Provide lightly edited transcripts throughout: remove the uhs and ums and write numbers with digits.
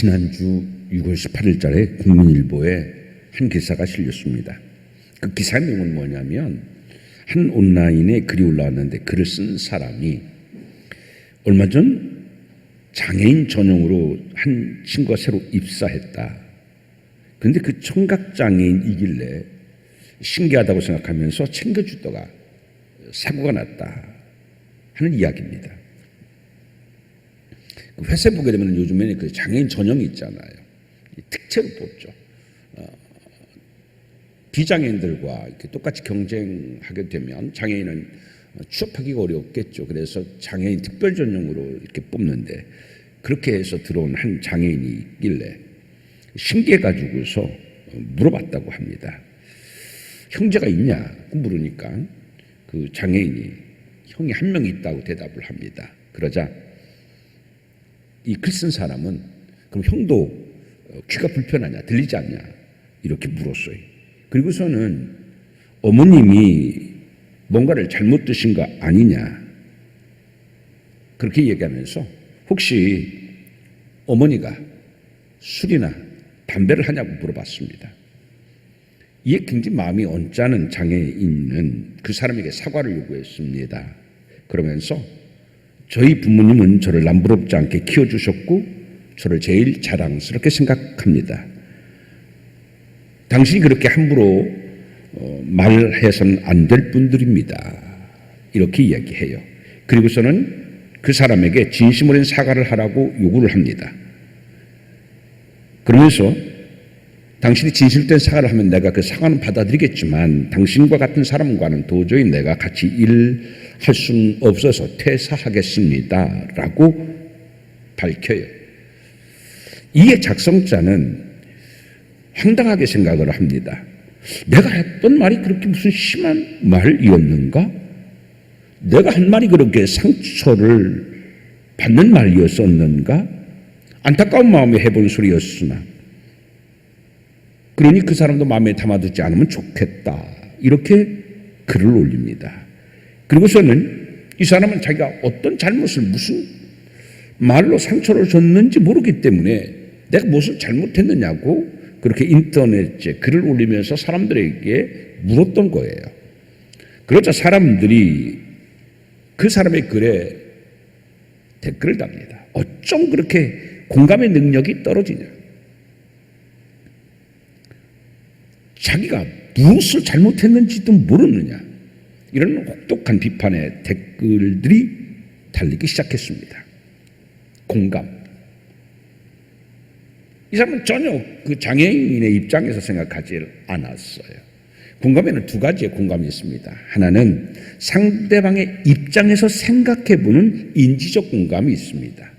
지난주 6월 18일자에 국민일보에 한 기사가 실렸습니다. 그 기사의 내용은 뭐냐면 한 온라인에 글이 올라왔는데 글을 쓴 사람이 얼마 전 장애인 전용으로 한 친구가 새로 입사했다. 그런데 그 청각장애인이길래 신기하다고 생각하면서 챙겨주다가 사고가 났다 하는 이야기입니다. 회사에 보게 되면 요즘에는 그 장애인 전형이 있잖아요. 특채로 뽑죠. 비장애인들과 이렇게 똑같이 경쟁하게 되면 장애인은 취업하기가 어렵겠죠. 그래서 장애인 특별 전형으로 이렇게 뽑는데 그렇게 해서 들어온 한 장애인이 있길래 신기해가지고서 물어봤다고 합니다. 형제가 있냐고 물으니까 그 장애인이 형이 한 명 있다고 대답을 합니다. 그러자 이 글 쓴 사람은 그럼 형도 귀가 불편하냐, 들리지 않냐 이렇게 물었어요. 그리고서는 어머님이 뭔가를 잘못 드신 거 아니냐 그렇게 얘기하면서 혹시 어머니가 술이나 담배를 하냐고 물어봤습니다. 이에 굉장히 마음이 언짢은 장애인은 그 사람에게 사과를 요구했습니다. 그러면서 저희 부모님은 저를 남부럽지 않게 키워주셨고 저를 제일 자랑스럽게 생각합니다. 당신이 그렇게 함부로 말해서는 안 될 분들입니다. 이렇게 이야기해요. 그리고서는 그 사람에게 진심 어린 사과를 하라고 요구를 합니다. 그러면서 당신이 진실된 사과를 하면 내가 그 사과는 받아들이겠지만 당신과 같은 사람과는 도저히 내가 같이 일할 수는 없어서 퇴사하겠습니다. 라고 밝혀요. 이에 작성자는 황당하게 생각을 합니다. 내가 했던 말이 그렇게 무슨 심한 말이었는가? 내가 한 말이 그렇게 상처를 받는 말이었었는가? 안타까운 마음에 해본 소리였으나 그러니 그 사람도 마음에 담아두지 않으면 좋겠다. 이렇게 글을 올립니다. 그리고서는 이 사람은 자기가 어떤 잘못을 무슨 말로 상처를 줬는지 모르기 때문에 내가 무엇을 잘못했느냐고 그렇게 인터넷에 글을 올리면서 사람들에게 물었던 거예요. 그러자 사람들이 그 사람의 글에 댓글을 답니다. 어쩜 그렇게 공감의 능력이 떨어지냐. 자기가 무엇을 잘못했는지도 모르느냐. 이런 혹독한 비판의 댓글들이 달리기 시작했습니다. 공감. 이 사람은 전혀 그 장애인의 입장에서 생각하지 않았어요. 공감에는 두 가지의 공감이 있습니다. 하나는 상대방의 입장에서 생각해보는 인지적 공감이 있습니다.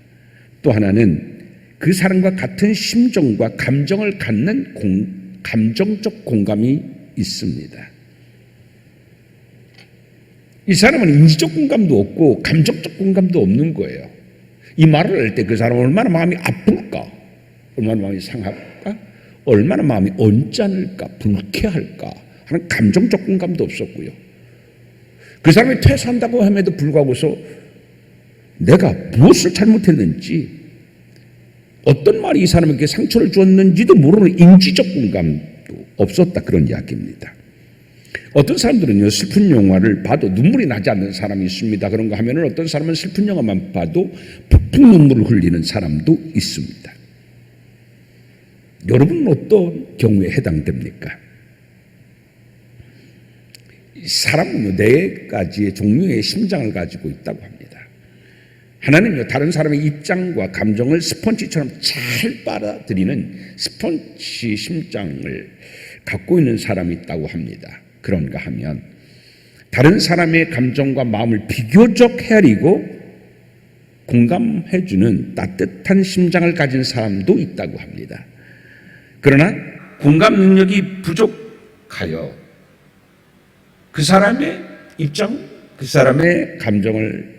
또 하나는 그 사람과 같은 심정과 감정을 갖는 감정적 공감이 있습니다. 이 사람은 인지적 공감도 없고 감정적 공감도 없는 거예요. 이 말을 할 때 그 사람은 얼마나 마음이 아플까? 얼마나 마음이 상할까? 얼마나 마음이 언짢을까? 불쾌할까? 하는 감정적 공감도 없었고요. 그 사람이 퇴사한다고 함에도 불구하고서 내가 무엇을 잘못했는지 어떤 말이 이 사람에게 상처를 주었는지도 모르는 인지적 공감도 없었다. 그런 이야기입니다. 어떤 사람들은요, 슬픈 영화를 봐도 눈물이 나지 않는 사람이 있습니다. 그런가 하면 어떤 사람은 슬픈 영화만 봐도 폭풍 눈물을 흘리는 사람도 있습니다. 여러분은 어떤 경우에 해당됩니까? 사람은요, 네 가지의 종류의 심장을 가지고 있다고 합니다. 하나는요, 다른 사람의 입장과 감정을 스펀지처럼 잘 빨아들이는 스펀지 심장을 갖고 있는 사람이 있다고 합니다. 그런가 하면 다른 사람의 감정과 마음을 비교적 헤아리고 공감해주는 따뜻한 심장을 가진 사람도 있다고 합니다. 그러나 공감 능력이 부족하여 그 사람의 입장, 그 사람의 감정을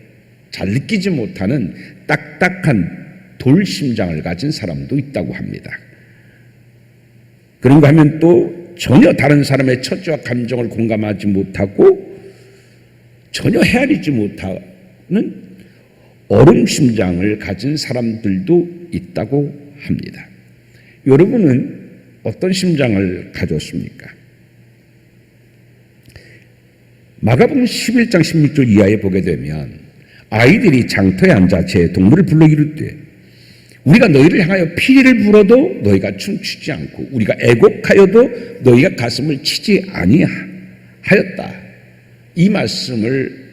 잘 느끼지 못하는 딱딱한 돌심장을 가진 사람도 있다고 합니다. 그런가 하면 또 전혀 다른 사람의 처지와 감정을 공감하지 못하고 전혀 헤아리지 못하는 얼음 심장을 가진 사람들도 있다고 합니다. 여러분은 어떤 심장을 가졌습니까? 마가복음 11장 16절 이하에 보게 되면 아이들이 장터에 앉아 제 동물을 불러 이르되 우리가 너희를 향하여 피리를 불어도 너희가 춤추지 않고 우리가 애곡하여도 너희가 가슴을 치지 아니하였다. 이 말씀을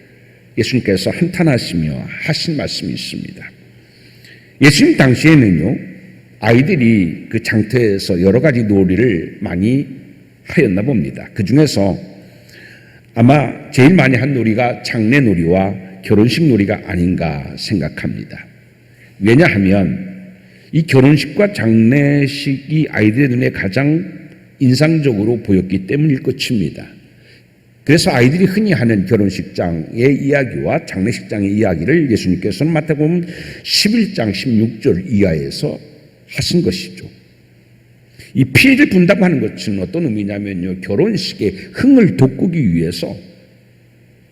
예수님께서 한탄하시며 하신 말씀이 있습니다. 예수님 당시에는요, 아이들이 그 장터에서 여러 가지 놀이를 많이 하였나 봅니다. 그 중에서 아마 제일 많이 한 놀이가 장례놀이와 결혼식 놀이가 아닌가 생각합니다. 왜냐하면 이 결혼식과 장례식이 아이들의 눈에 가장 인상적으로 보였기 때문일 것입니다. 그래서 아이들이 흔히 하는 결혼식장의 이야기와 장례식장의 이야기를 예수님께서는 마태복음 11장 16절 이하에서 하신 것이죠. 이 피를 분다고 하는 것은 어떤 의미냐면요, 결혼식의 흥을 돋구기 위해서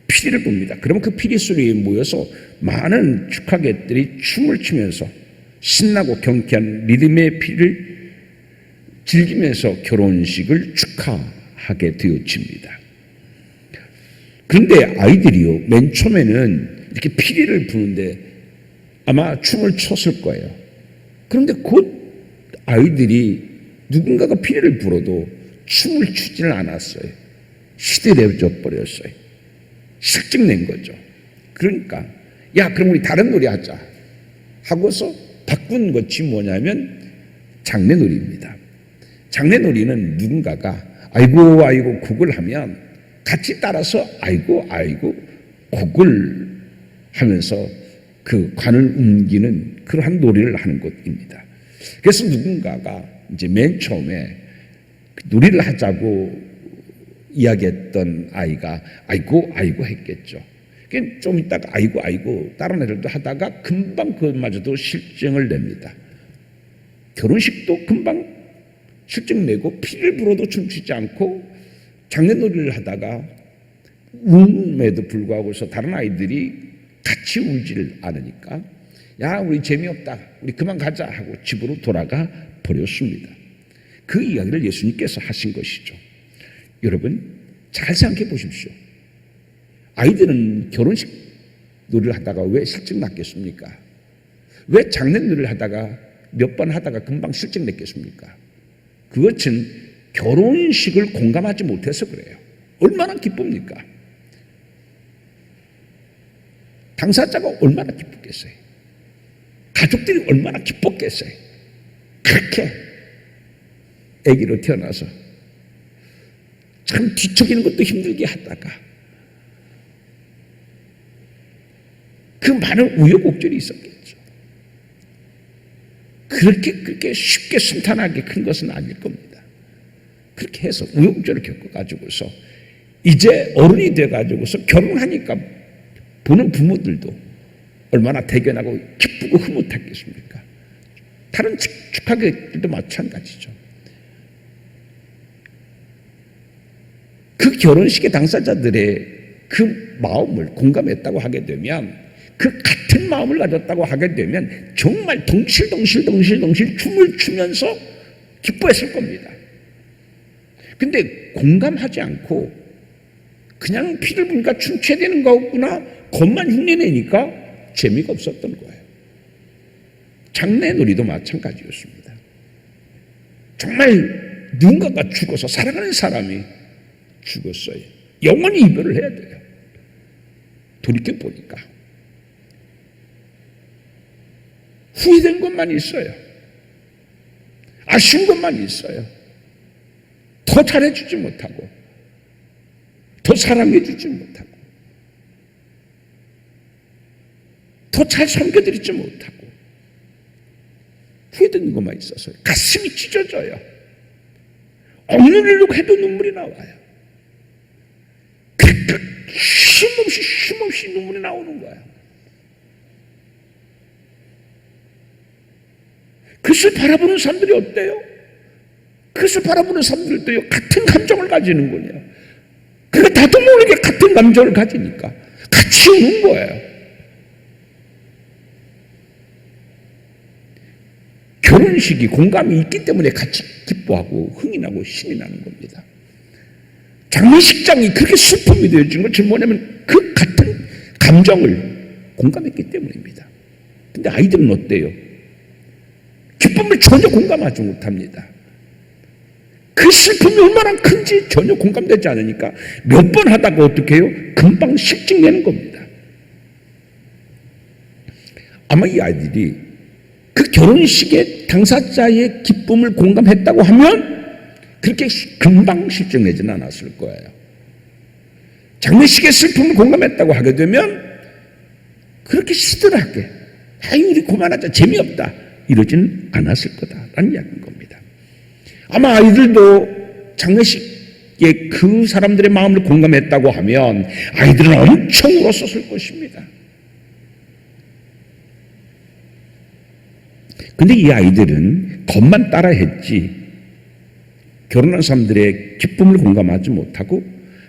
피리를 붑니다. 그러면 그 피리 소리에 모여서 많은 축하객들이 춤을 추면서 신나고 경쾌한 리듬의 피를 즐기면서 결혼식을 축하하게 되어집니다. 그런데 아이들이요, 맨 처음에는 이렇게 피리를 부는데 아마 춤을 췄을 거예요. 그런데 곧 아이들이 누군가가 피리를 불어도 춤을 추지는 않았어요. 시들해져 버렸어요. 실증낸 거죠. 그러니까 야, 그럼 우리 다른 놀이 하자 하고서 바꾼 것이 뭐냐면 장례놀이입니다. 장례놀이는 누군가가 아이고 아이고 곡을 하면 같이 따라서 아이고 아이고 곡을 하면서 그 관을 옮기는 그러한 놀이를 하는 것입니다. 그래서 누군가가 이제 맨 처음에 놀이를 하자고 이야기했던 아이가 아이고 아이고 했겠죠. 좀 있다가 아이고 아이고 다른 애들도 하다가 금방 그것마저도 실증을 냅니다. 결혼식도 금방 실증 내고 피를 불어도 춤추지 않고 장례놀이를 하다가 울음에도 불구하고서 다른 아이들이 같이 울지를 않으니까 야, 우리 재미없다, 우리 그만 가자 하고 집으로 돌아가 버렸습니다. 그 이야기를 예수님께서 하신 것이죠. 여러분 잘 생각해 보십시오. 아이들은 결혼식 놀이를 하다가 왜 실증 났겠습니까? 왜 장례놀이를 하다가 몇 번 하다가 금방 실증 냈겠습니까? 그것은 결혼식을 공감하지 못해서 그래요. 얼마나 기쁩니까? 당사자가 얼마나 기쁘겠어요? 가족들이 얼마나 기뻤겠어요? 그렇게 아기로 태어나서 참 뒤척이는 것도 힘들게 하다가 그 많은 우여곡절이 있었겠죠. 그렇게 쉽게 순탄하게 큰 것은 아닐 겁니다. 그렇게 해서 우여곡절을 겪어가지고서 이제 어른이 돼가지고서 결혼하니까 보는 부모들도 얼마나 대견하고 기쁘고 흐뭇했겠습니까? 다른 축하객들도 마찬가지죠. 그 결혼식의 당사자들의 그 마음을 공감했다고 하게 되면, 그 같은 마음을 가졌다고 하게 되면 정말 덩실덩실 춤을 추면서 기뻐했을 겁니다. 근데 공감하지 않고 그냥 피를 부니까 춤춰야 되는 거구나, 겉만 흉내내니까 재미가 없었던 거예요. 장례놀이도 마찬가지였습니다. 정말 누군가가 죽어서 사랑하는 사람이 죽었어요. 영원히 이별을 해야 돼요. 돌이켜 보니까 후회된 것만 있어요. 아쉬운 것만 있어요. 더 잘해주지 못하고, 더 사랑해주지 못하고, 더 잘 섬겨드리지 못하고, 후회된 것만 있어서요. 가슴이 찢어져요. 억누르려고 해도 눈물이 나와요. 쉼없이 눈물이 나오는 거야. 그것을 바라보는 사람들이 어때요? 그것을 바라보는 사람들도요, 같은 감정을 가지는 거예요. 그러니까 나도 모르게 같은 감정을 가지니까 같이 우는 거예요. 결혼식이 공감이 있기 때문에 같이 기뻐하고 흥이 나고 신이 나는 겁니다. 장례식장이 그렇게 슬픔이 되어진 것은 뭐냐면 그 같은 감정을 공감했기 때문입니다. 근데 아이들은 어때요? 기쁨을 전혀 공감하지 못합니다. 그 슬픔이 얼마나 큰지 전혀 공감되지 않으니까 몇 번 하다가 어떻게 해요? 금방 실증내는 겁니다. 아마 이 아이들이 그 결혼식의 당사자의 기쁨을 공감했다고 하면 그렇게 금방 실증내지는 않았을 거예요. 장례식의 슬픔을 공감했다고 하게 되면 그렇게 시들하게 아이 우리 그만하자 재미없다 이러지는 않았을 거다라는 이야기인 겁니다. 아마 아이들도 장례식에 그 사람들의 마음을 공감했다고 하면 아이들은 엄청 울었었을 것입니다. 근데 이 아이들은 겉만 따라했지 결혼한 사람들의 기쁨을 공감하지 못하고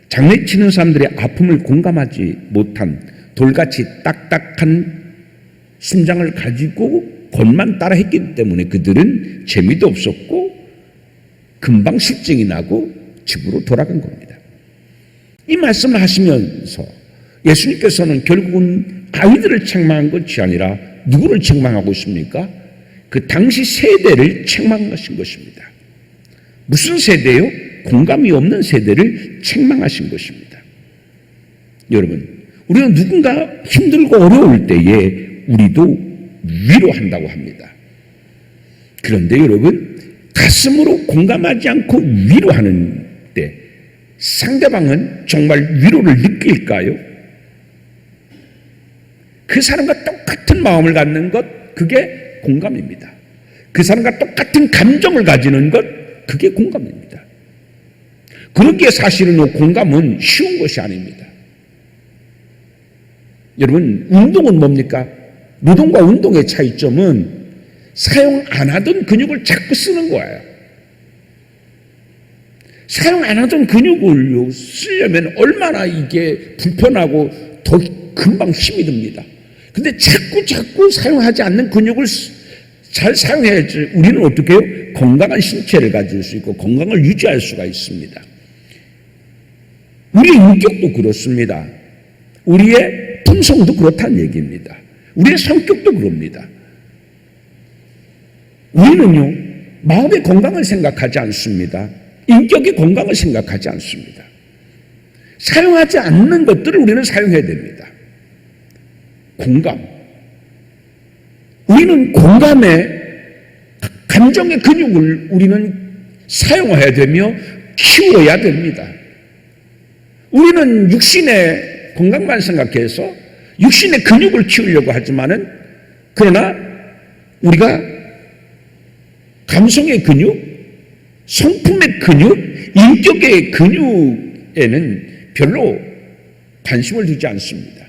장례치는 사람들의 아픔을 공감하지 못한 돌같이 딱딱한 심장을 가지고 겉만 따라했기 때문에 그들은 재미도 없었고 금방 실증이 나고 집으로 돌아간 겁니다. 이 말씀을 하시면서 예수님께서는 결국은 아이들을 책망한 것이 아니라 누구를 책망하고 있습니까? 그 당시 세대를 책망하신 것입니다. 무슨 세대요? 공감이 없는 세대를 책망하신 것입니다. 여러분, 우리는 누군가 힘들고 어려울 때에 우리도 위로한다고 합니다. 그런데 여러분, 가슴으로 공감하지 않고 위로하는 때 상대방은 정말 위로를 느낄까요? 그 사람과 똑같은 마음을 갖는 것, 그게 공감입니다. 그 사람과 똑같은 감정을 가지는 것, 그게 공감입니다. 그러기에 사실은 공감은 쉬운 것이 아닙니다. 여러분, 운동은 뭡니까? 노동과 운동의 차이점은 사용 안 하던 근육을 자꾸 쓰는 거예요. 사용 안 하던 근육을 쓰려면 얼마나 이게 불편하고 더 금방 힘이 듭니다. 근데 자꾸 사용하지 않는 근육을 잘 사용해야지 우리는 어떻게 해요? 건강한 신체를 가질 수 있고 건강을 유지할 수가 있습니다. 우리의 인격도 그렇습니다. 우리의 품성도 그렇다는 얘기입니다. 우리의 성격도 그럽니다. 우리는요, 마음의 건강을 생각하지 않습니다. 인격의 건강을 생각하지 않습니다. 사용하지 않는 것들을 우리는 사용해야 됩니다. 공감. 우리는 공감의 감정의 근육을 우리는 사용해야 되며 키워야 됩니다. 우리는 육신의 건강만 생각해서 육신의 근육을 키우려고 하지만은 그러나 우리가 감성의 근육, 성품의 근육, 인격의 근육에는 별로 관심을 두지 않습니다.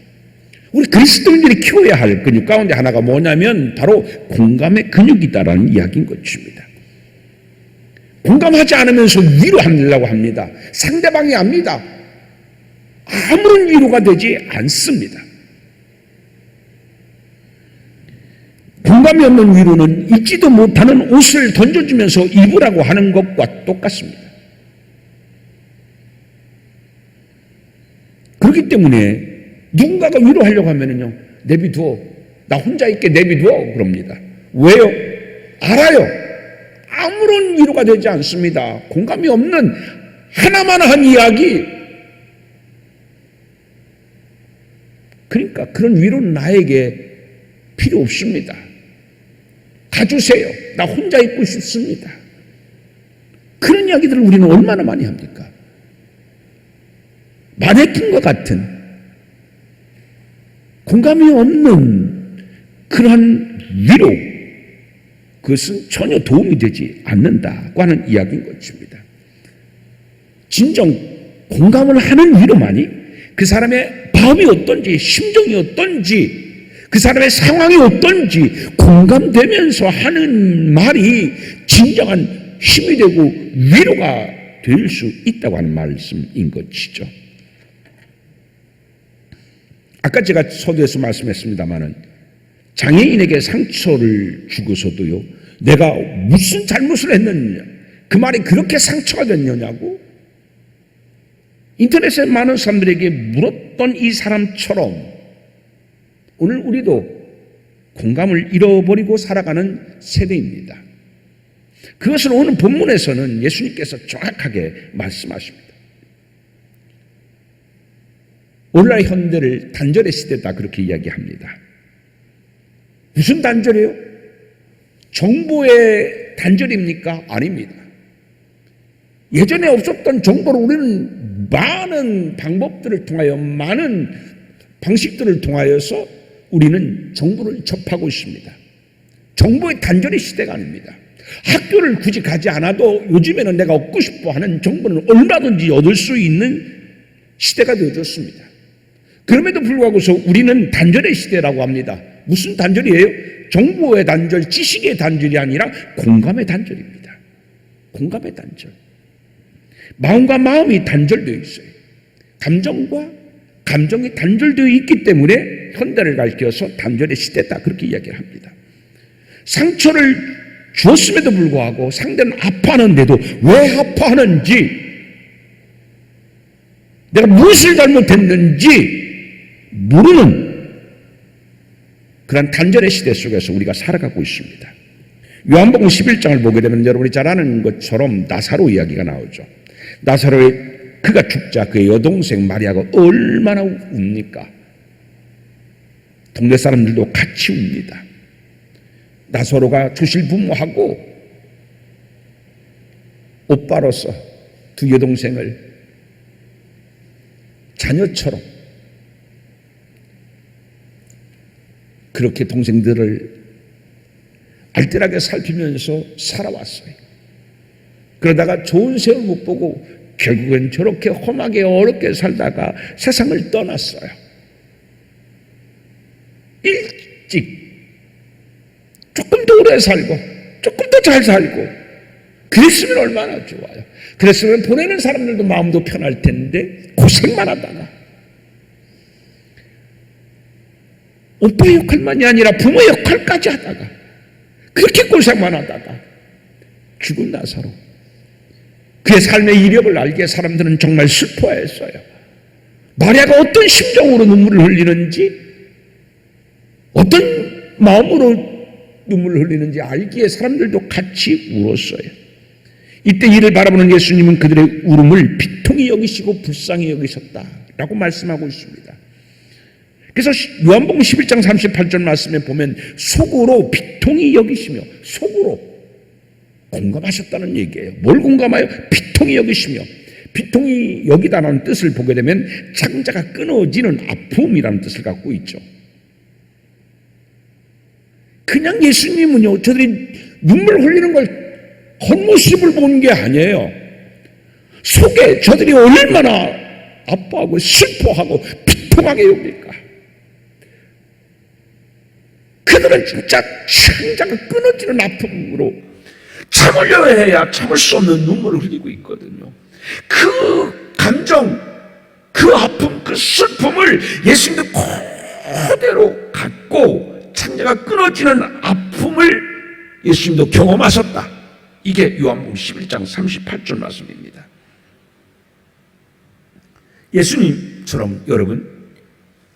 우리 그리스도인들이 키워야 할 근육 가운데 하나가 뭐냐면 바로 공감의 근육이다라는 이야기인 것입니다. 공감하지 않으면서 위로하려고 합니다. 상대방이 압니다. 아무런 위로가 되지 않습니다. 공감이 없는 위로는 입지도 못하는 옷을 던져주면서 입으라고 하는 것과 똑같습니다. 그렇기 때문에 누군가가 위로하려고 하면은요, 내비두어. 나 혼자 있게 내비두어. 그럽니다. 왜요? 알아요. 아무런 위로가 되지 않습니다. 공감이 없는 하나만 한 이야기. 그러니까 그런 위로는 나에게 필요 없습니다. 가주세요. 나 혼자 있고 싶습니다. 그런 이야기들을 우리는 얼마나 많이 합니까? 마네킹과 같은 공감이 없는 그러한 위로, 그것은 전혀 도움이 되지 않는다고 하는 이야기인 것입니다. 진정 공감을 하는 위로만이 그 사람의 마음이 어떤지, 심정이 어떤지, 그 사람의 상황이 어떤지 공감되면서 하는 말이 진정한 힘이 되고 위로가 될 수 있다고 하는 말씀인 것이죠. 아까 제가 서두에서 말씀했습니다마는 장애인에게 상처를 주고서도요, 내가 무슨 잘못을 했느냐, 그 말이 그렇게 상처가 됐느냐고 인터넷에 많은 사람들에게 물었던 이 사람처럼 오늘 우리도 공감을 잃어버리고 살아가는 세대입니다. 그것을 오늘 본문에서는 예수님께서 정확하게 말씀하십니다. 오늘날 현대를 단절의 시대다 그렇게 이야기합니다. 무슨 단절이에요? 정보의 단절입니까? 아닙니다. 예전에 없었던 정보를 우리는 많은 방법들을 통하여, 많은 방식들을 통하여서 우리는 정보를 접하고 있습니다. 정보의 단절의 시대가 아닙니다. 학교를 굳이 가지 않아도 요즘에는 내가 얻고 싶어 하는 정보는 얼마든지 얻을 수 있는 시대가 되어졌습니다. 그럼에도 불구하고서 우리는 단절의 시대라고 합니다. 무슨 단절이에요? 정보의 단절, 지식의 단절이 아니라 공감의 단절입니다. 공감의 단절. 마음과 마음이 단절되어 있어요. 감정과 감정이 단절되어 있기 때문에 현대를 가리켜서 단절의 시대다 그렇게 이야기를 합니다. 상처를 주었음에도 불구하고 상대는 아파하는데도 왜 아파하는지, 내가 무엇을 잘못했는지 모르는 그런 단절의 시대 속에서 우리가 살아가고 있습니다. 요한복음 11장을 보게 되면 여러분이 잘 아는 것처럼 나사로 이야기가 나오죠. 나사로의 그가 죽자 그의 여동생 마리아가 얼마나 웁니까? 동네 사람들도 같이 웁니다. 나사로가 조실부모하고 오빠로서 두 여동생을 자녀처럼 그렇게 동생들을 알뜰하게 살피면서 살아왔어요. 그러다가 좋은 세월 못 보고 결국엔 저렇게 험하게 어렵게 살다가 세상을 떠났어요. 일찍 조금 더 오래 살고 조금 더 잘 살고 그랬으면 얼마나 좋아요. 그랬으면 보내는 사람들도 마음도 편할 텐데 고생만 하다가 오빠 역할만이 아니라 부모 역할까지 하다가 그렇게 고생만 하다가 죽은 나사로, 그의 삶의 이력을 알기에 사람들은 정말 슬퍼했어요. 마리아가 어떤 심정으로 눈물을 흘리는지, 어떤 마음으로 눈물을 흘리는지 알기에 사람들도 같이 울었어요. 이때 이를 바라보는 예수님은 그들의 울음을 비통히 여기시고 불쌍히 여기셨다라고 말씀하고 있습니다. 그래서 요한복음 11장 38절 말씀에 보면 속으로 비통히 여기시며, 속으로 공감하셨다는 얘기예요. 뭘 공감하여? 비통히 여기시며. 비통히 여기다라는 뜻을 보게 되면 창자가 끊어지는 아픔이라는 뜻을 갖고 있죠. 그냥 예수님은요, 저들이 눈물 흘리는 걸 겉모습을 본 게 아니에요. 속에 저들이 얼마나 아파하고 슬퍼하고 비통하게 여길까. 그들은 진짜 창자가 끊어지는 아픔으로 참으려 해야 참을 수 없는 눈물을 흘리고 있거든요. 그 감정, 그 아픔, 그 슬픔을 예수님도 그대로 갖고 창자가 끊어지는 아픔을 예수님도 경험하셨다. 이게 요한복음 11장 38절 말씀입니다. 예수님처럼 여러분,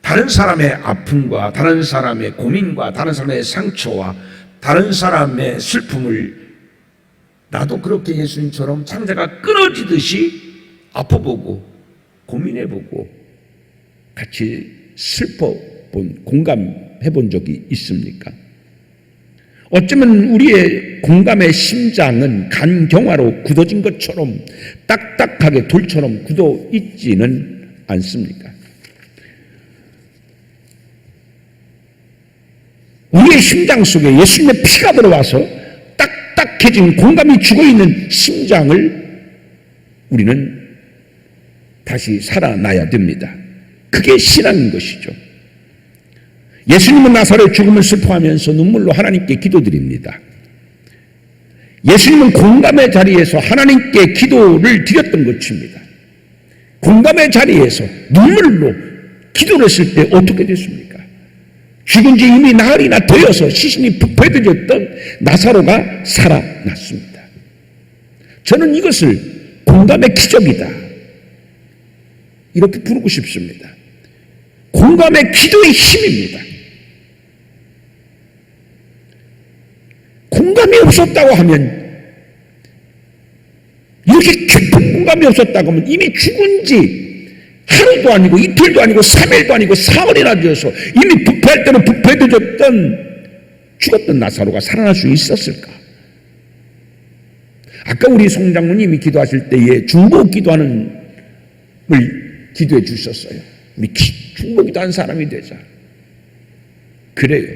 다른 사람의 아픔과 다른 사람의 고민과 다른 사람의 상처와 다른 사람의 슬픔을 나도 그렇게 예수님처럼 창자가 끊어지듯이 아파보고 고민해보고 같이 슬퍼본, 공감해본 적이 있습니까? 어쩌면 우리의 공감의 심장은 간경화로 굳어진 것처럼 딱딱하게 돌처럼 굳어 있지는 않습니까? 우리의 심장 속에 예수님의 피가 들어와서 딱딱해진 공감이 죽어있는 심장을 우리는 다시 살아나야 됩니다. 그게 신앙인 것이죠. 예수님은 나사로의 죽음을 슬퍼하면서 눈물로 하나님께 기도드립니다. 예수님은 공감의 자리에서 하나님께 기도를 드렸던 것입니다. 공감의 자리에서 눈물로 기도를 했을 때 어떻게 됐습니까? 죽은 지 이미 나흘이나 되어서 시신이 부패되었던 나사로가 살아났습니다. 저는 이것을 공감의 기적이다, 이렇게 부르고 싶습니다. 공감의 기도의 힘입니다. 공감이 없었다고 하면, 이렇게 깊은 공감이 없었다고 하면 이미 죽은 지 하루도 아니고 이틀도 아니고 3일도 아니고 사흘이나 되어서 이미 부패할 때는 부패되었던 죽었던 나사로가 살아날 수 있었을까? 아까 우리 송장로님이 기도하실 때에 중보 기도하는 걸 기도해 주셨어요. 우리 중보 기도하는 사람이 되자. 그래요.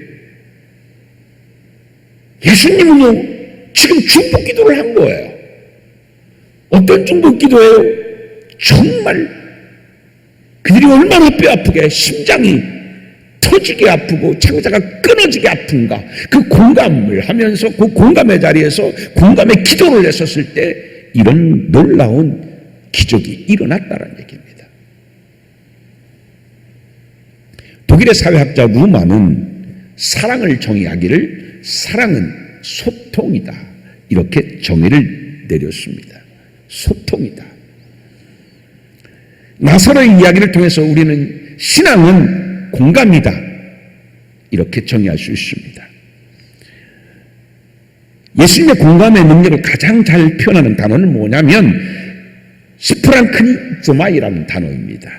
예수님은요 지금 중보 기도를 한 거예요. 어떤 중보 기도예요? 정말 그들이 얼마나 뼈 아프게, 심장이 터지게 아프고 창자가 끊어지게 아픈가, 그 공감을 하면서 그 공감의 자리에서 공감의 기도를 했었을 때 이런 놀라운 기적이 일어났다는 얘기입니다. 독일의 사회학자 루만은 사랑을 정의하기를 사랑은 소통이다, 이렇게 정의를 내렸습니다. 소통이다. 나사로의 이야기를 통해서 우리는 신앙은 공감이다, 이렇게 정의할 수 있습니다. 예수님의 공감의 능력을 가장 잘 표현하는 단어는 뭐냐면 스프랑크니조마이라는 단어입니다.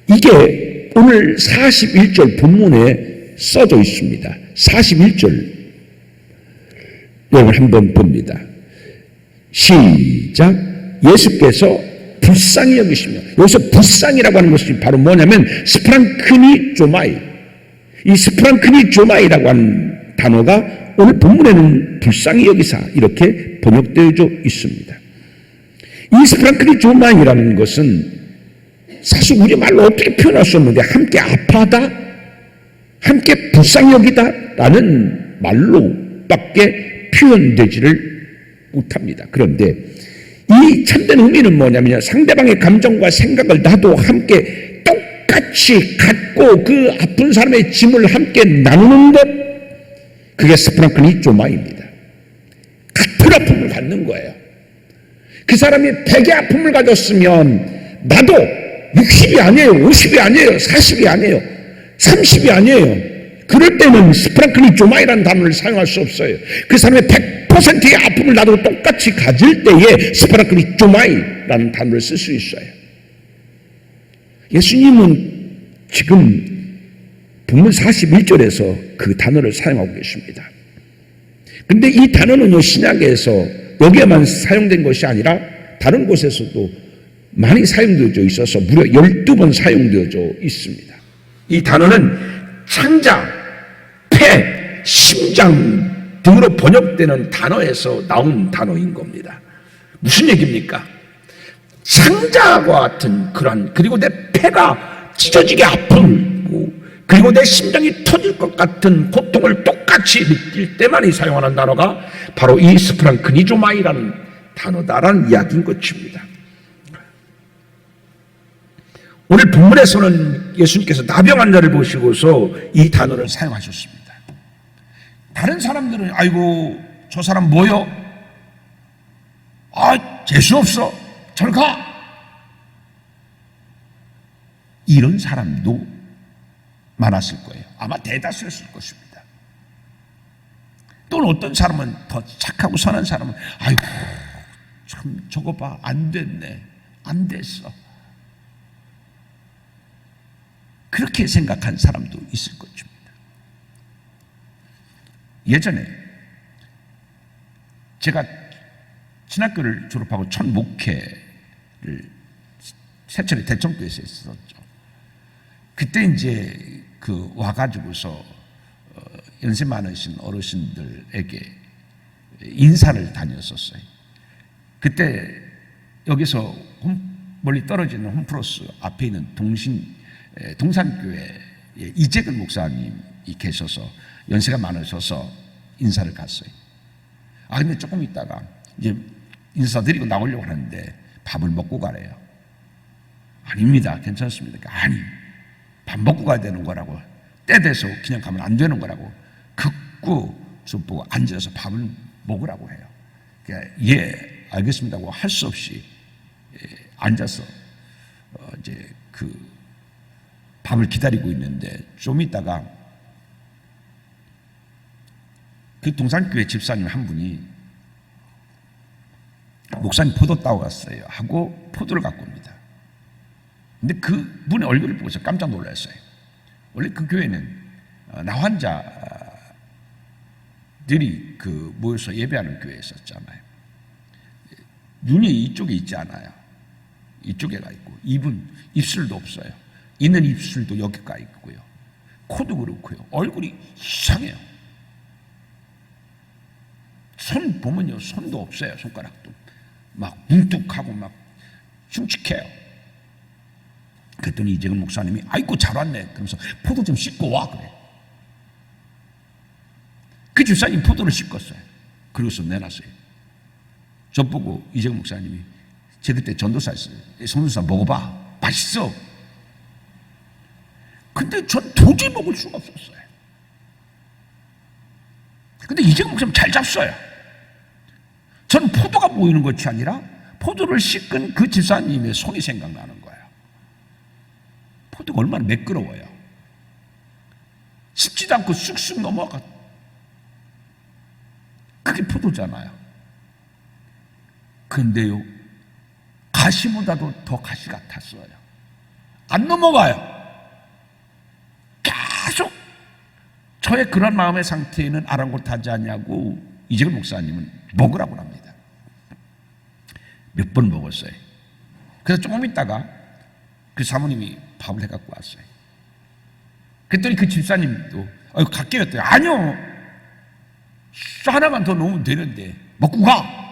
이게 오늘 41절 본문에 써져 있습니다. 41절 여러분 한번 봅니다. 시작. 예수께서 불쌍히 여기시며, 여기서 불쌍이라고 하는 것이 바로 뭐냐면 스프랑크니조마이, 이 스프랑크니조마이라고 하는 단어가 오늘 본문에는 불쌍히 여기사 이렇게 번역되어 있습니다. 이 스프랑크니조마이라는 것은 사실 우리말로 어떻게 표현할 수 없는데 함께 아파하다, 함께 불쌍히 여기다 라는 말로밖에 표현되지를 못합니다. 그런데 이 참된 의미는 뭐냐면 상대방의 감정과 생각을 나도 함께 똑같이 갖고 그 아픈 사람의 짐을 함께 나누는 것, 그게 스프랑크니조마입니다. 같은 아픔을 갖는 거예요. 그 사람이 100의 아픔을 가졌으면 나도 60이 아니에요, 50이 아니에요, 40이 아니에요, 30이 아니에요. 그럴 때는 스프랑크니조마이라는 단어를 사용할 수 없어요. 그 사람의 100%의 아픔을 나도 똑같이 가질 때에 스프랑크니조마이라는 단어를 쓸 수 있어요. 예수님은 지금 본문 41절에서 그 단어를 사용하고 계십니다. 그런데 이 단어는요, 신약에서 여기에만 사용된 것이 아니라 다른 곳에서도 많이 사용되어져 있어서 무려 12번 사용되어져 있습니다. 이 단어는 창자, 폐, 심장 등으로 번역되는 단어에서 나온 단어인 겁니다. 무슨 얘기입니까? 창자와 같은 그런, 그리고 내 폐가 찢어지게 아프고, 그리고 내 심장이 터질 것 같은 고통을 똑같이 느낄 때만이 사용하는 단어가 바로 이 스프랑크니조마이라는 단어다라는 이야기인 것입니다. 오늘 본문에서는 예수님께서 나병 자를 보시고서 이 단어를 사용하셨습니다. 다른 사람들은 아이고 저 사람 뭐요? 아 재수 없어, 절 가. 이런 사람도 많았을 거예요. 아마 대다수였을 것입니다. 또는 어떤 사람은 더 착하고 선한 사람은 아이고 참 저거 봐, 안 됐네, 안 됐어, 그렇게 생각한 사람도 있을 것입니다. 예전에 제가 신학교를 졸업하고 첫 목회를 세철의 대청교에서 했었죠. 그때 이제 그 와가지고서 연세 많으신 어르신들에게 인사를 다녔었어요. 그때 여기서 멀리 떨어지는 홈플러스 앞에 있는 동산교회 이재근 목사님이 계셔서 연세가 많으셔서 인사를 갔어요. 아 근데 조금 있다가 이제 인사드리고 나오려고 하는데 밥을 먹고 가래요. 아닙니다, 괜찮습니다. 아니 밥 먹고 가야 되는 거라고 때 돼서 그냥 가면 안 되는 거라고 극구 보고 앉아서 밥을 먹으라고 해요. 그러니까 예 알겠습니다고 할 수 없이 앉아서 이제 그 밥을 기다리고 있는데 좀 있다가 그 동산교회 집사님 한 분이 목사님 포도 따고 갔어요 하고 포도를 갖고 옵니다. 근데 그 분의 얼굴을 보고서 깜짝 놀랐어요. 원래 그 교회는 나환자들이 그 모여서 예배하는 교회였었잖아요. 눈이 이쪽에 있지 않아요. 이쪽에 가 있고 입술도 없어요. 있는 입술도 여기 가 있고요. 코도 그렇고요. 얼굴이 이상해요. 손 보면요, 손도 없어요. 손가락도 막 뭉툭하고 막 흉측해요. 그랬더니 이재근 목사님이 아이고 잘 왔네 그러면서 포도 좀 씻고 와 그래. 그 집사님 포도를 씻었어요. 그리고서 내놨어요. 저 보고 이재근 목사님이 제 그때 전도사였어요. 성도사 먹어봐 맛있어. 근데 전 도저히 먹을 수가 없었어요. 근데 이재근 목사님 잘 잡숴요. 저는 포도가 보이는 것이 아니라 포도를 씻은 그 집사님의 손이 생각나는 거예요. 포도가 얼마나 매끄러워요. 씹지도 않고 쑥쑥 넘어가. 그게 포도잖아요. 그런데요, 가시보다도 더 가시 같았어요. 안 넘어가요. 계속 저의 그런 마음의 상태에는 아랑곳하지 않냐고 이재근 목사님은 먹으라고 합니다. 몇 번 먹었어요. 그래서 조금 있다가 그 사모님이 밥을 해갖고 왔어요. 그랬더니 그 집사님도 갈게요 했더니 아니요 하나만 더 넣으면 되는데 먹고 가.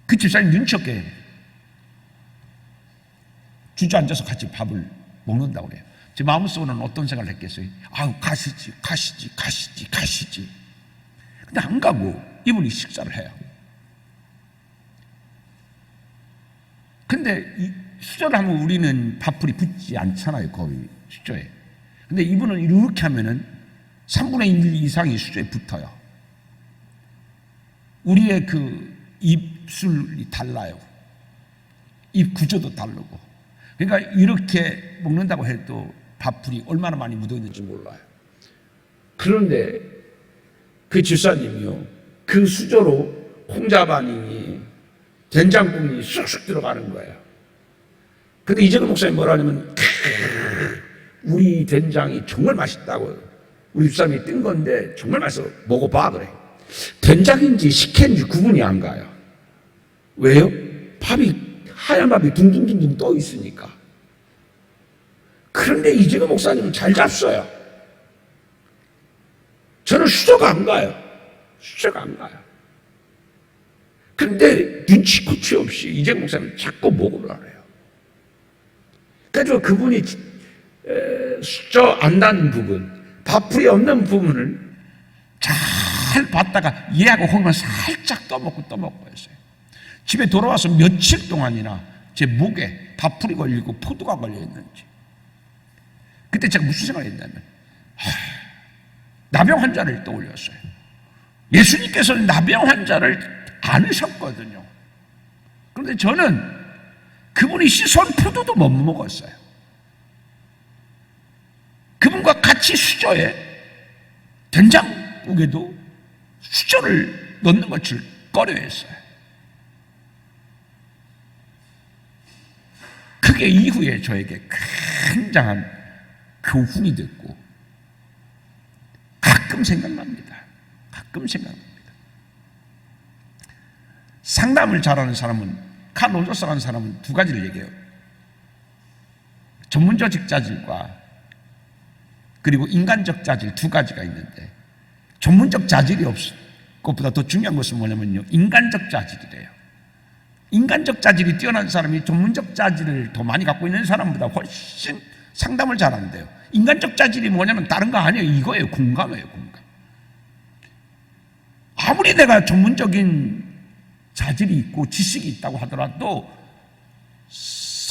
그 집사님 눈치 없게 주저앉아서 같이 밥을 먹는다고 그래요. 제 마음속으로는 어떤 생각을 했겠어요? 아우 가시지. 근데 안 가고 이분이 식사를 해요. 근데 수저를 하면 우리는 밥풀이 붙지 않잖아요. 거의 수저에. 근데 이분은 이렇게 하면은 3분의 1 이상이 수저에 붙어요. 우리의 그 입술이 달라요. 입 구조도 다르고. 그러니까 이렇게 먹는다고 해도 밥풀이 얼마나 많이 묻어있는지 몰라요. 그런데 그 집사님이요, 그 수저로 홍자반이 된장국이 쑥쑥 들어가는 거예요. 근데 이재근 목사님 뭐라 하냐면 우리 된장이 정말 맛있다고 우리 집사님이 뜬 건데 정말 맛있어 먹어봐 그래. 된장인지 식혜인지 구분이 안 가요. 왜요? 하얀 밥이 둥둥둥둥 떠 있으니까. 그런데 이재근 목사님은 잘 잡숴요. 저는 수저가 안 가요. 그런데 눈치코치 없이 이재근 목사님은 자꾸 먹으라 그래요. 그래서 그분이 수저 안 닿는 부분, 밥풀이 없는 부분을 잘 봤다가 얘하고 거기만 살짝 떠먹고 했어요. 집에 돌아와서 며칠 동안이나 제 목에 밥풀이 걸리고 포도가 걸려있는지. 그때 제가 무슨 생각을 했냐면 나병 환자를 떠올렸어요. 예수님께서는 나병 환자를 안으셨거든요. 그런데 저는 그분이 씻어온 포도도 못 먹었어요. 그분과 같이 수저에 된장국에도 수저를 넣는 것을 꺼려했어요. 그게 이후에 저에게 굉장한 교훈이 됐고 가끔 생각납니다. 상담을 잘하는 사람은, 카노조사 하는 사람은 두 가지를 얘기해요. 전문적 자질과 그리고 인간적 자질 두 가지가 있는데, 전문적 자질이 것보다 더 중요한 것은 뭐냐면요, 인간적 자질이래요. 인간적 자질이 뛰어난 사람이 전문적 자질을 더 많이 갖고 있는 사람보다 훨씬 상담을 잘한대요. 인간적 자질이 뭐냐면 다른 거 아니에요. 이거예요. 공감이에요. 공감. 아무리 내가 전문적인 자질이 있고 지식이 있다고 하더라도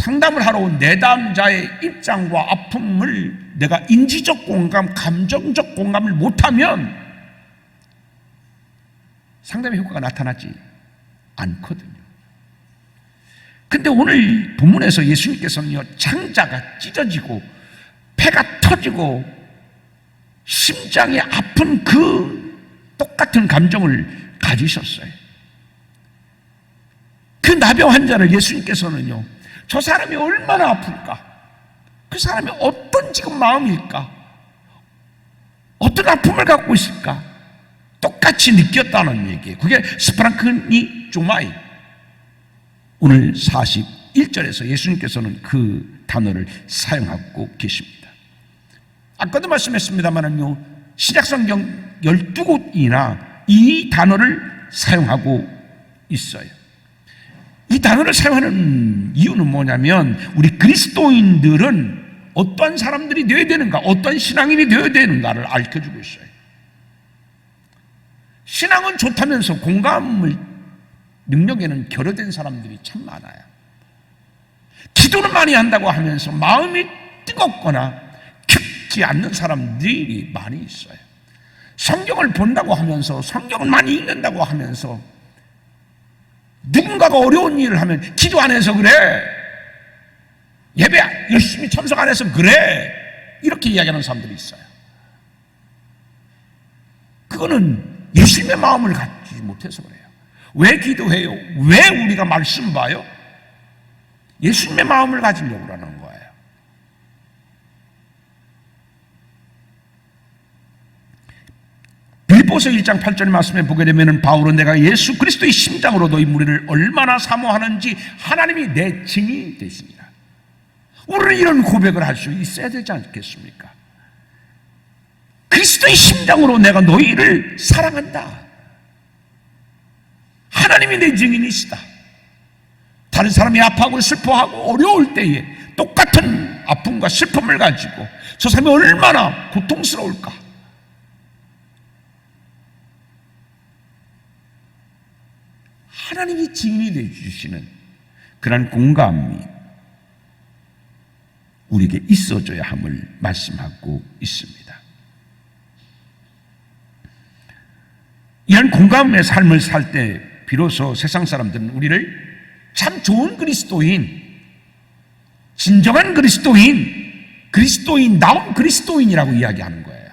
상담을 하러 온 내담자의 입장과 아픔을 내가 인지적 공감, 감정적 공감을 못하면 상담의 효과가 나타나지 않거든요. 근데 오늘 본문에서 예수님께서는요, 창자가 찢어지고 폐가 터지고 심장이 아픈 그 똑같은 감정을 가지셨어요. 그 나병 환자를 예수님께서는요, 저 사람이 얼마나 아플까? 그 사람이 어떤 지금 마음일까? 어떤 아픔을 갖고 있을까? 똑같이 느꼈다는 얘기예요. 그게 스프랑크니 조마이. 오늘 41절에서 예수님께서는 그 단어를 사용하고 계십니다. 아까도 말씀했습니다만은요, 신약성경 12곳이나 이 단어를 사용하고 있어요. 이 단어를 사용하는 이유는 뭐냐면, 우리 그리스도인들은 어떤 사람들이 되어야 되는가, 어떤 신앙인이 되어야 되는가를 알려주고 있어요. 신앙은 좋다면서 공감을 능력에는 결여된 사람들이 참 많아요. 기도는 많이 한다고 하면서 마음이 뜨겁거나 깊지 않는 사람들이 많이 있어요. 성경을 본다고 하면서, 성경을 많이 읽는다고 하면서, 누군가가 어려운 일을 하면 기도 안 해서 그래, 예배 열심히 참석 안 해서 그래, 이렇게 이야기하는 사람들이 있어요. 그거는 예수님의 마음을 갖지 못해서 그래요. 왜 기도해요? 왜 우리가 말씀 봐요? 예수님의 마음을 가지려고 하는 거예요. 빌립보서 1장 8절 말씀에 보게 되면, 바울은 내가 예수 그리스도의 심장으로 너희 무리를 얼마나 사모하는지 하나님이 내 증인이 되십니다. 우리는 이런 고백을 할 수 있어야 되지 않겠습니까? 그리스도의 심장으로 내가 너희를 사랑한다. 하나님이 내 증인이시다. 다른 사람이 아파하고 슬퍼하고 어려울 때에 똑같은 아픔과 슬픔을 가지고 저 사람이 얼마나 고통스러울까. 하나님이 증인이 되어주시는 그런 공감이 우리에게 있어줘야 함을 말씀하고 있습니다. 이런 공감의 삶을 살 때 비로소 세상 사람들은 우리를 참 좋은 그리스도인, 진정한 그리스도인, 그리스도인다운 그리스도인이라고 이야기하는 거예요.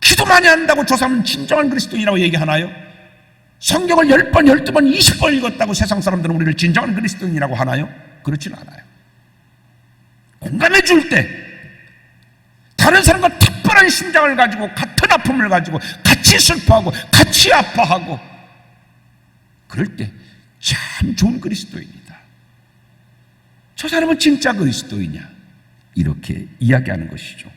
기도 많이 한다고 저 사람은 진정한 그리스도인이라고 얘기하나요? 성경을 10번, 12번, 20번 읽었다고 세상 사람들은 우리를 진정한 그리스도인이라고 하나요? 그렇지는 않아요. 공감해 줄 때, 다른 사람과 특별한 심장을 가지고 같은 아픔을 가지고 같이 슬퍼하고 같이 아파하고 그럴 때 참 좋은 그리스도인이다. 저 사람은 진짜 그리스도이냐? 이렇게 이야기하는 것이죠.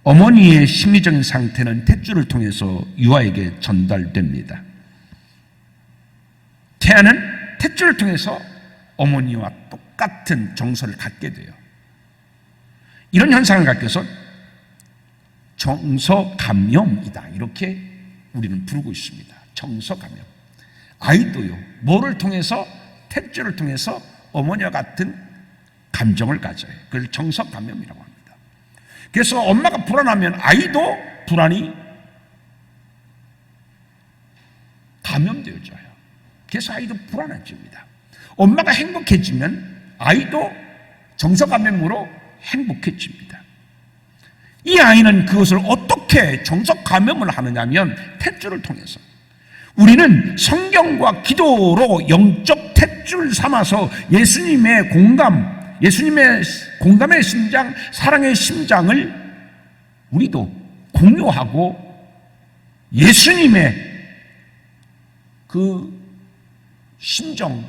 어머니의 심리적인 상태는 탯줄을 통해서 유아에게 전달됩니다. 태아는 탯줄을 통해서 어머니와 똑같은 정서를 갖게 돼요. 이런 현상을 갖고서 정서감염이다, 이렇게 우리는 부르고 있습니다. 정서감염. 아이도요, 뭐를 통해서? 탯줄을 통해서 어머니와 같은 감정을 가져요. 그걸 정서감염이라고 합니다. 그래서 엄마가 불안하면 아이도 불안이 감염되어져요. 그래서 아이도 불안해집니다. 엄마가 행복해지면 아이도 정서감염으로 행복해집니다. 이 아이는 그것을 어떻게 정서감염을 하느냐면 탯줄을 통해서. 우리는 성경과 기도로 영적 탯줄 삼아서 예수님의 공감의 심장, 사랑의 심장을 우리도 공유하고 예수님의 그 심정,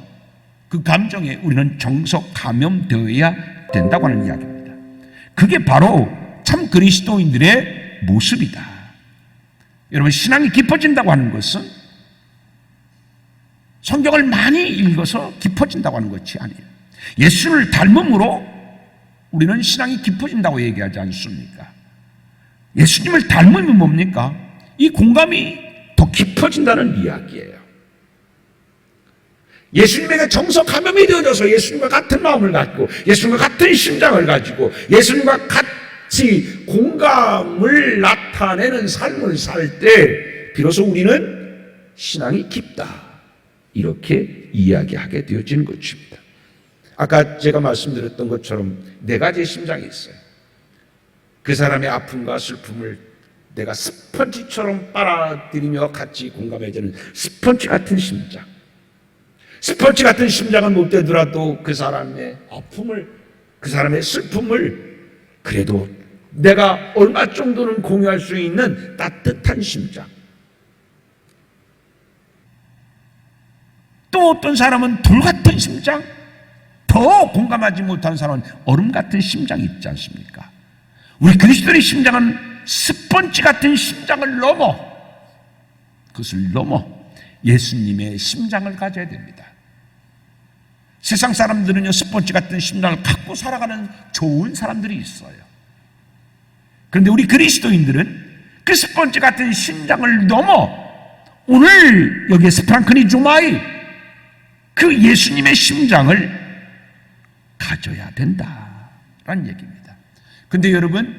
그 감정에 우리는 정서 감염되어야 된다고 하는 이야기입니다. 그게 바로 참 그리스도인들의 모습이다. 여러분, 신앙이 깊어진다고 하는 것은 성경을 많이 읽어서 깊어진다고 하는 것이 아니에요. 예수를 닮음으로 우리는 신앙이 깊어진다고 얘기하지 않습니까? 예수님을 닮음이 뭡니까? 이 공감이 더 깊어진다는 이야기예요. 예수님에게 정서 감염이 되어져서 예수님과 같은 마음을 갖고 예수님과 같은 심장을 가지고 예수님과 같이 공감을 나타내는 삶을 살 때 비로소 우리는 신앙이 깊다, 이렇게 이야기하게 되어지는 것입니다. 아까 제가 말씀드렸던 것처럼 네 가지의 심장이 있어요. 그 사람의 아픔과 슬픔을 내가 스펀지처럼 빨아들이며 같이 공감해주는 스펀지 같은 심장. 스펀지 같은 심장은 못 되더라도 그 사람의 아픔을, 그 사람의 슬픔을 그래도 내가 얼마 정도는 공유할 수 있는 따뜻한 심장. 또 어떤 사람은 돌 같은 심장, 더 공감하지 못한 사람은 얼음 같은 심장이 있지 않습니까? 우리 그리스도의 심장은 스펀지 같은 심장을 넘어, 그것을 넘어 예수님의 심장을 가져야 됩니다. 세상 사람들은요, 스펀지 같은 심장을 갖고 살아가는 좋은 사람들이 있어요. 그런데 우리 그리스도인들은 그 스펀지 같은 심장을 넘어 오늘 여기에 스프랑크니 주마이, 그 예수님의 심장을 가져야 된다라는 얘기입니다. 근데 여러분,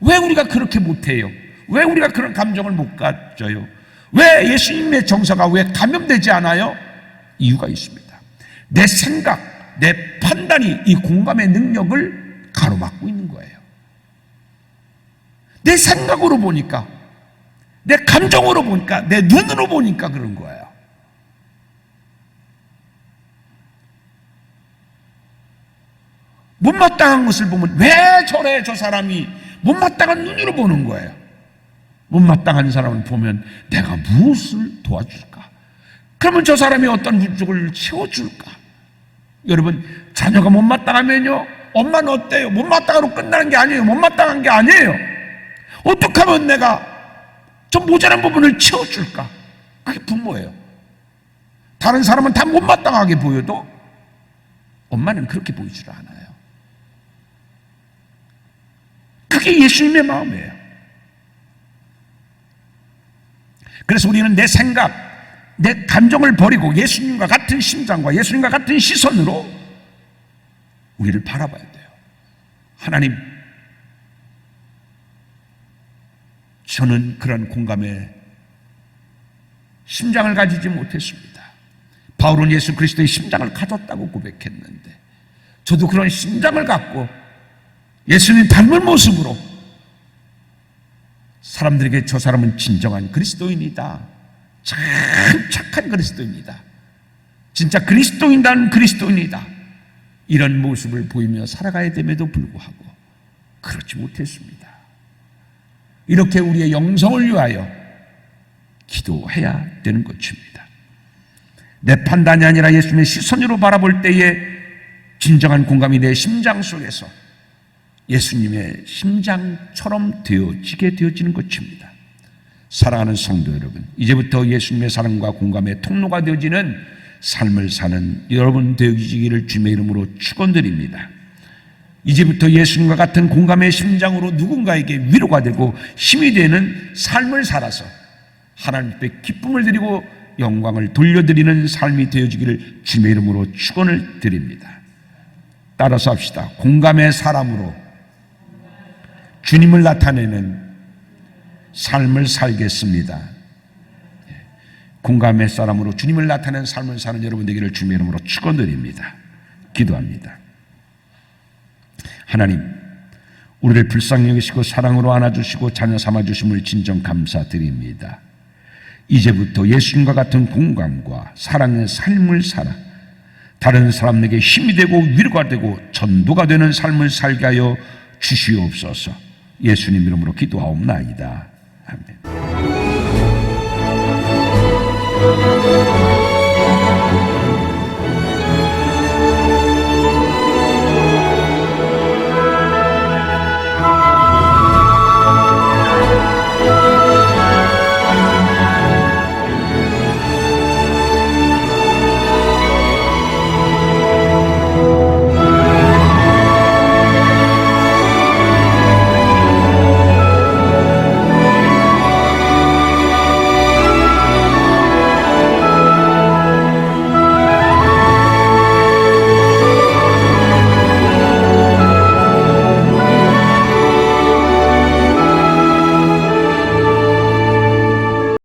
왜 우리가 그렇게 못해요? 왜 우리가 그런 감정을 못 가져요? 왜 예수님의 정서가 왜 감염되지 않아요? 이유가 있습니다. 내 생각, 내 판단이 이 공감의 능력을 가로막고 있는 거예요. 내 생각으로 보니까, 내 감정으로 보니까, 내 눈으로 보니까 그런 거예요. 못마땅한 것을 보면 왜 저래, 저 사람이, 못마땅한 눈으로 보는 거예요. 못마땅한 사람을 보면 내가 무엇을 도와줄까? 그러면 저 사람이 어떤 부족을 채워줄까? 여러분, 자녀가 못마땅하면요, 엄마는 어때요? 못마땅으로 끝나는 게 아니에요. 못마땅한 게 아니에요. 어떻게 하면 내가 좀 모자란 부분을 채워줄까? 그게 부모예요. 다른 사람은 다 못마땅하게 보여도 엄마는 그렇게 보이질 않아요. 그게 예수님의 마음이에요. 그래서 우리는 내 생각, 내 감정을 버리고 예수님과 같은 심장과 예수님과 같은 시선으로 우리를 바라봐야 돼요. 하나님, 저는 그런 공감의 심장을 가지지 못했습니다. 바울은 예수 그리스도의 심장을 가졌다고 고백했는데, 저도 그런 심장을 갖고 예수님 닮은 모습으로 사람들에게 저 사람은 진정한 그리스도인이다, 참 착한 그리스도인이다, 진짜 그리스도인다는 그리스도인이다, 이런 모습을 보이며 살아가야 됨에도 불구하고 그렇지 못했습니다. 이렇게 우리의 영성을 위하여 기도해야 되는 것입니다. 내 판단이 아니라 예수님의 시선으로 바라볼 때에 진정한 공감이 내 심장 속에서 예수님의 심장처럼 되어지게 되어지는 것입니다. 사랑하는 성도 여러분, 이제부터 예수님의 사랑과 공감의 통로가 되어지는 삶을 사는 여러분 되어지기를 주님의 이름으로 축원드립니다. 이제부터 예수님과 같은 공감의 심장으로 누군가에게 위로가 되고 힘이 되는 삶을 살아서 하나님 앞에 기쁨을 드리고 영광을 돌려드리는 삶이 되어지기를 주님의 이름으로 축원을 드립니다. 따라서 합시다. 공감의 사람으로 주님을 나타내는 삶을 살겠습니다. 공감의 사람으로 주님을 나타내는 삶을 사는 여러분 되기를 주님의 이름으로 축원드립니다. 기도합니다. 하나님, 우리를 불쌍히 여기시고 사랑으로 안아주시고 자녀 삼아주심을 진정 감사드립니다. 이제부터 예수님과 같은 공감과 사랑의 삶을 살아 다른 사람에게 힘이 되고 위로가 되고 전도가 되는 삶을 살게 하여 주시옵소서. 예수님 이름으로 기도하옵나이다. 아멘.